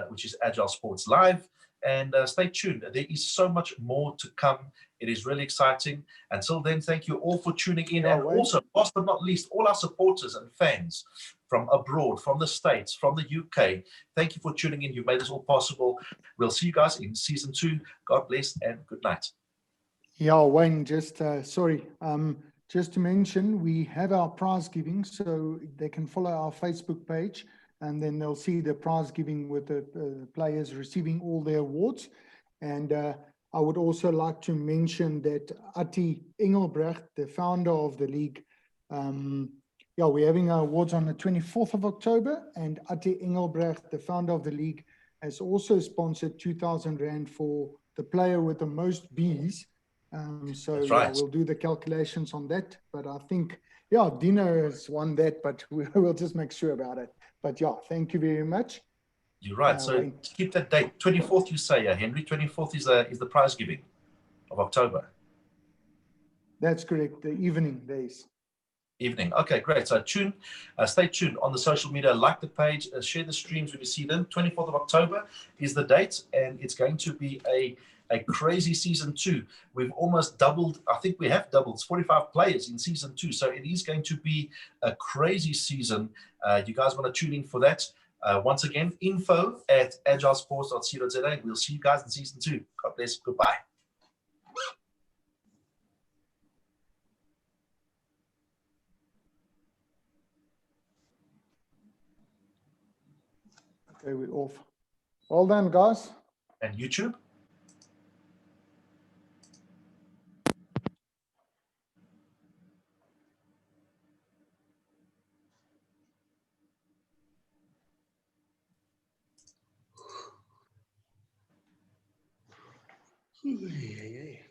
which is Agile Sports Live. And stay tuned. There is so much more to come. It is really exciting. Until then, thank you all for tuning in. And also, last but not least, all our supporters and fans from abroad, from the States, from the UK, thank you for tuning in. You made this all possible. We'll see you guys in season 2. God bless and good night. Yeah, Wayne, just just to mention, we have our prize giving, so they can follow our Facebook page, and then they'll see the prize giving with the players receiving all their awards. And I would also like to mention that Atti Engelbrecht, the founder of the league, we're having our awards on the 24th of October, and Atti Engelbrecht, the founder of the league, has also sponsored 2,000 Rand for the player with the most Bs. So That's right. we'll do the calculations on that. But I think, Dino has won that, but we'll just make sure about it. But thank you very much. You're right. So keep that date. 24th, you say, Henry. 24th is the prize giving of October. That's correct. The evening days. Evening. Okay, great. So stay tuned on the social media, like the page, share the streams when you see them. 24th of October is the date, and it's going to be a crazy season 2. We've almost doubled. I think we have doubled. It's 45 players in season 2. So it is going to be a crazy season. You guys want to tune in for that. Once again, info@agilesports.co.za. We'll see you guys in season 2. God bless. Goodbye. Okay, we're off. Well done, guys. And YouTube. Yeah.